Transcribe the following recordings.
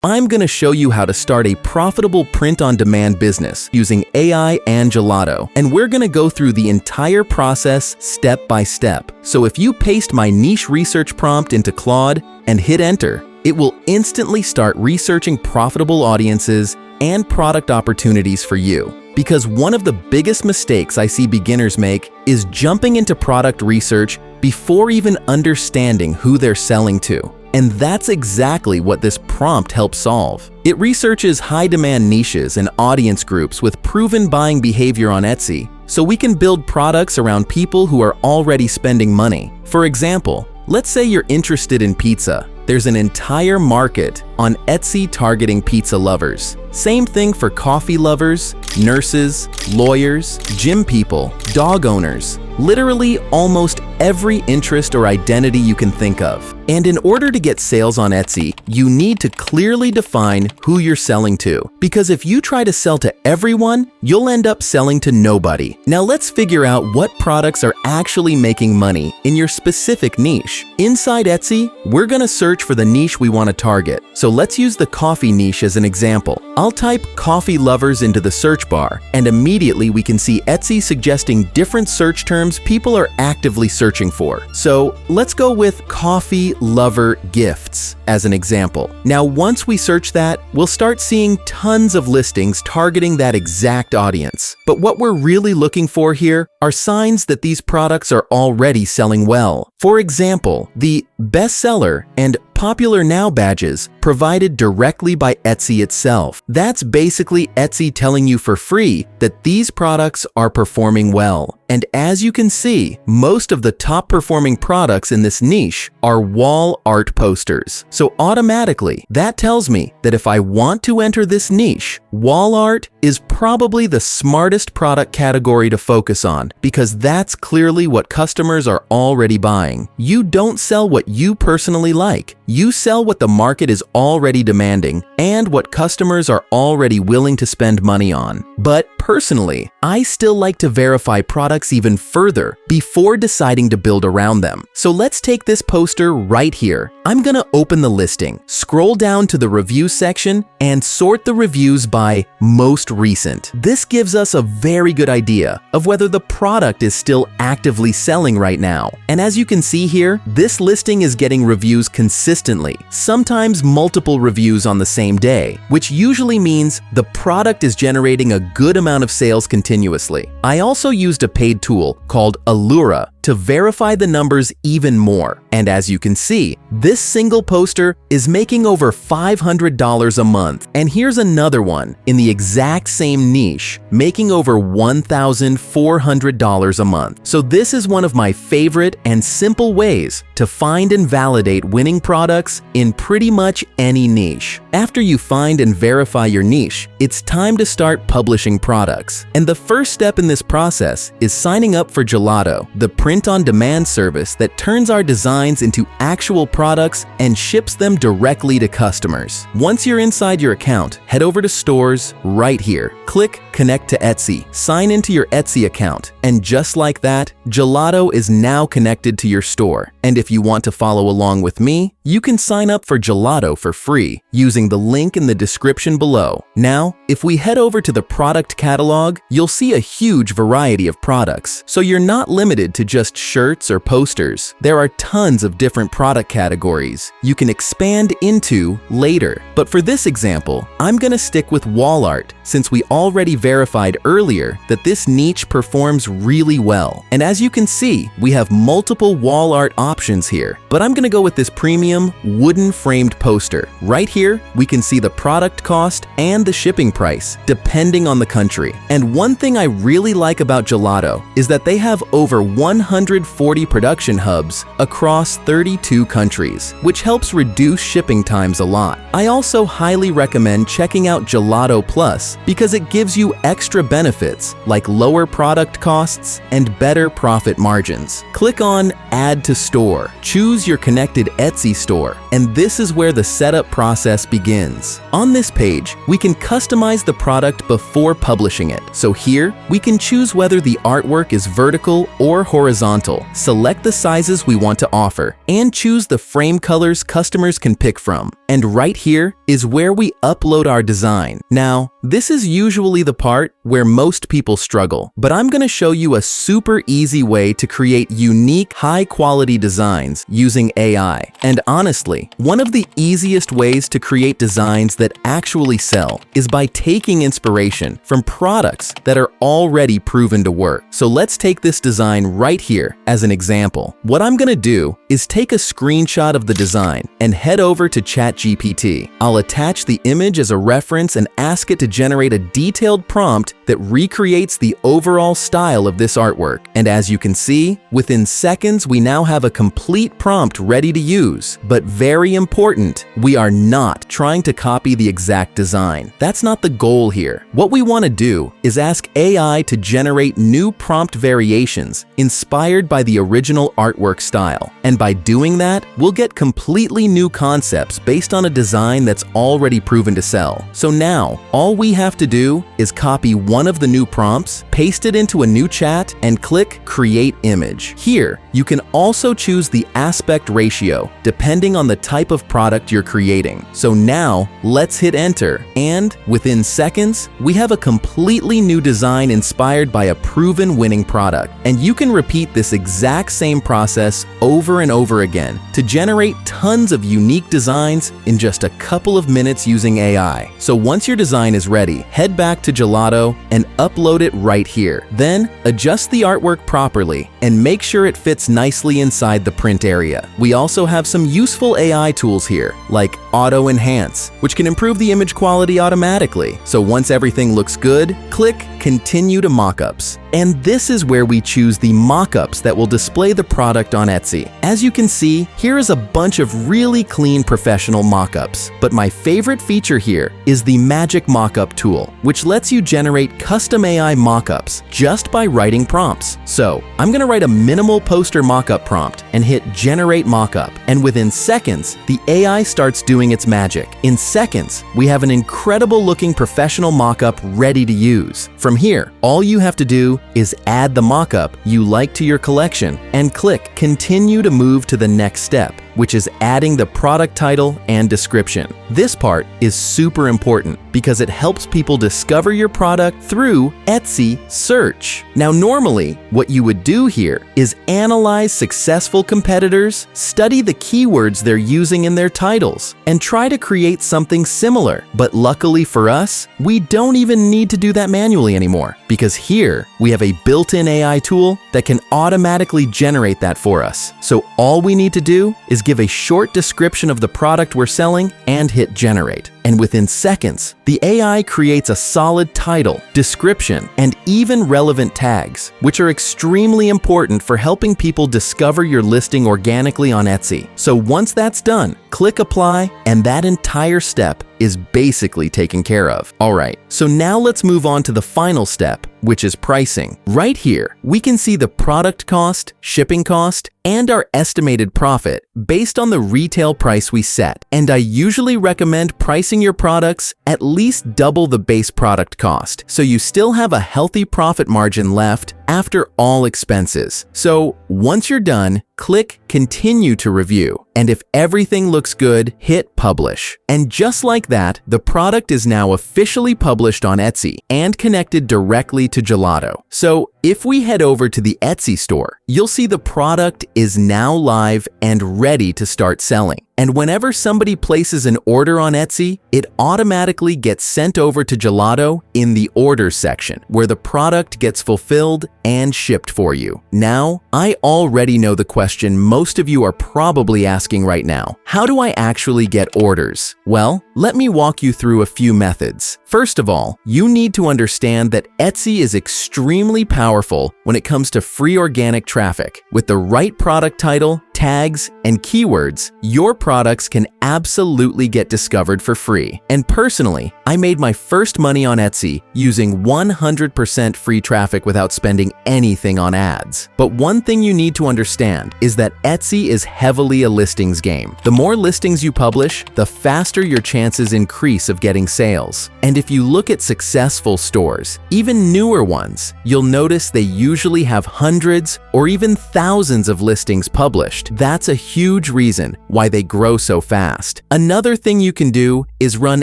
I'm going to show you how to start a profitable print-on-demand business using AI and Gelato, and we're going to go through the entire process step by step. So if you paste my niche research prompt into Claude and hit enter, it will instantly start researching profitable audiences and product opportunities for you. Because one of the biggest mistakes I see beginners make is jumping into product research before even understanding who they're selling to. And that's exactly what this prompt helps solve. It researches high-demand niches and audience groups with proven buying behavior on Etsy, so we can build products around people who are already spending money. For example, let's say you're interested in pizza. There's an entire market on Etsy targeting pizza lovers. Same thing for coffee lovers, nurses, lawyers, gym people, dog owners, literally almost every interest or identity you can think of. And in order to get sales on Etsy, you need to clearly define who you're selling to. Because if you try to sell to everyone, you'll end up selling to nobody. Now let's figure out what products are actually making money in your specific niche. Inside Etsy, we're gonna search for the niche we want to target. So let's use the coffee niche as an example. I'll type coffee lovers into the search bar, and immediately we can see Etsy suggesting different search terms people are actively searching for. So let's go with coffee lover gifts as an example. Now, once we search that, we'll start seeing tons of listings targeting that exact audience. But what we're really looking for here are signs that these products are already selling well. For example, the bestseller and Popular Now badges provided directly by Etsy itself. That's basically Etsy telling you for free that these products are performing well. And as you can see, most of the top performing products in this niche are wall art posters. So automatically, that tells me that if I want to enter this niche, wall art is probably the smartest product category to focus on, because that's clearly what customers are already buying. You don't sell what you personally like. You sell what the market is already demanding and what customers are already willing to spend money on. But personally, I still like to verify products even further before deciding to build around them. So let's take this poster right here. I'm gonna open the listing, scroll down to the review section, and sort the reviews by most recent. This gives us a very good idea of whether the product is still actively selling right now. And as you can see here, this listing is getting reviews consistently, sometimes multiple reviews on the same day, which usually means the product is generating a good amount of sales continuously. I also used a paid tool called Allura to verify the numbers even more. And as you can see, this single poster is making over $500 a month. And here's another one in the exact same niche, making over $1,400 a month. So this is one of my favorite and simple ways to find and validate winning products in pretty much any niche. After you find and verify your niche, it's time to start publishing products. And the first step in this process is signing up for Gelato, the print-on-demand service that turns our designs into actual products and ships them directly to customers. Once you're inside your account, head over to Stores right here. Click Connect to Etsy. Sign into your Etsy account. And just like that, Gelato is now connected to your store. And if you want to follow along with me, you can sign up for Gelato for free using the link in the description below. Now, if we head over to the product catalog, you'll see a huge variety of products. So you're not limited to just shirts or posters. There are tons of different product categories you can expand into later. But for this example, I'm gonna stick with wall art since we already verified earlier that this niche performs really well. And as you can see, we have multiple wall art options here, but I'm gonna go with this premium wooden framed poster. Right here, we can see the product cost and the shipping price, depending on the country. And one thing I really like about Gelato is that they have over 140 production hubs across 32 countries, which helps reduce shipping times a lot. I also highly recommend checking out Gelato Plus because it gives you extra benefits like lower product costs and better profit margins. Click on Add to Store. Choose your connected Etsy store, and this is where the setup process begins. On this page, we can customize the product before publishing it. So here, we can choose whether the artwork is vertical or horizontal, select the sizes we want to offer, and choose the frame colors customers can pick from. And right here is where we upload our design. Now, this is usually the part where most people struggle, but I'm going to show you a super easy way to create unique, high-quality designs using AI. And honestly, one of the easiest ways to create designs that actually sell is by taking inspiration from products that are already proven to work. So let's take this design right here as an example. What I'm going to do is take a screenshot of the design and head over to ChatGPT. I'll attach the image as a reference and ask it to generate a detailed prompt that recreates the overall style of this artwork. And as you can see, within seconds, we now have a complete prompt ready to use. But very important, we are not trying to copy the exact design. That's not the goal here. What we want to do is ask AI to generate new prompt variations inspired by the original artwork style. And by doing that, we'll get completely new concepts based on a design that's already proven to sell. So now, all we have to do is copy one of the new prompts, paste it into a new chat, and click Create Image. Here, you can also choose the aspect ratio depending on the type of product you're creating. So now, let's hit enter, and within seconds, we have a completely new design inspired by a proven winning product. And you can repeat this exact same process over and over again to generate tons of unique designs in just a couple of minutes using AI. So once your design is ready, head back to Gelato and upload it right here. Then adjust the artwork properly and make sure it fits nicely inside the print area. We also have some useful AI tools here, like Auto Enhance, which can improve the image quality automatically. So once everything looks good, click Continue to Mockups. And this is where we choose the mockups that will display the product on Etsy. As you can see, here is a bunch of really clean professional mockups. But my favorite feature here is the Magic Mockup tool, which lets you generate custom AI mockups just by writing prompts. So I'm going to write a minimal poster mockup prompt and hit Generate Mockup. And within seconds, the AI starts doing its magic. In seconds, we have an incredible looking professional mockup ready to use. From here, all you have to do is add the mockup you like to your collection and click Continue to move to the next step, which is adding the product title and description. This part is super important because it helps people discover your product through Etsy search. Now, normally, what you would do here is analyze successful competitors, study the keywords they're using in their titles, and try to create something similar. But luckily for us, we don't even need to do that manually anymore, because here we have a built-in AI tool that can automatically generate that for us. So all we need to do is give a short description of the product we're selling and hit generate. And within seconds, the AI creates a solid title, description, and even relevant tags, which are extremely important for helping people discover your listing organically on Etsy. So once that's done, click apply, and that entire step is basically taken care of. All right, so now let's move on to the final step, which is pricing. Right here, we can see the product cost, shipping cost, and our estimated profit based on the retail price we set. And I usually recommend pricing your products at least double the base product cost, so you still have a healthy profit margin left after all expenses. So once you're done, click Continue to Review. And if everything looks good, hit Publish. And just like that, the product is now officially published on Etsy and connected directly to Gelato. So if we head over to the Etsy store, you'll see the product is now live and ready to start selling. And whenever somebody places an order on Etsy, it automatically gets sent over to Gelato in the Orders section, where the product gets fulfilled and shipped for you. Now, I already know the question most of you are probably asking right now. How do I actually get orders? Well, let me walk you through a few methods. First of all, you need to understand that Etsy is extremely powerful when it comes to free organic traffic. With the right product title, tags, and keywords, your products can absolutely get discovered for free. And personally, I made my first money on Etsy using 100% free traffic without spending anything on ads. But one thing you need to understand is that Etsy is heavily a listings game. The more listings you publish, the faster your chances increase of getting sales. And if you look at successful stores, even newer ones, you'll notice they usually have hundreds or even thousands of listings published. That's a huge reason why they grow so fast. Another thing you can do is run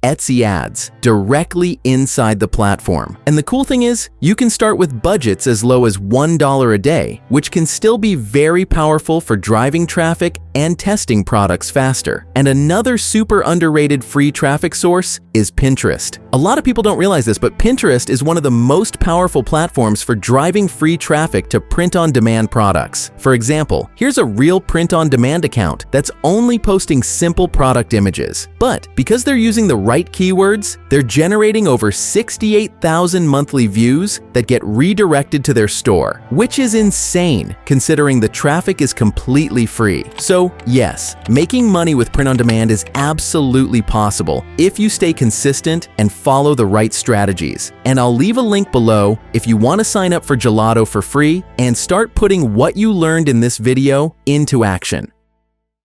Etsy ads directly inside the platform. And the cool thing is, you can start with budgets as low as $1 a day, which can still be very powerful for driving traffic and testing products faster. And another super underrated free traffic source is Pinterest. A lot of people don't realize this, but Pinterest is one of the most powerful platforms for driving free traffic to print-on-demand products. For example, here's a real print-on-demand account that's only posting simple product images. But because they're using the right keywords, they're generating over 68,000 monthly views that get redirected to their store, which is insane considering the traffic is completely free. So yes, making money with print-on-demand is absolutely possible if you stay consistent and follow the right strategies. And I'll leave a link below if you want to sign up for Gelato for free and start putting what you learned in this video into action.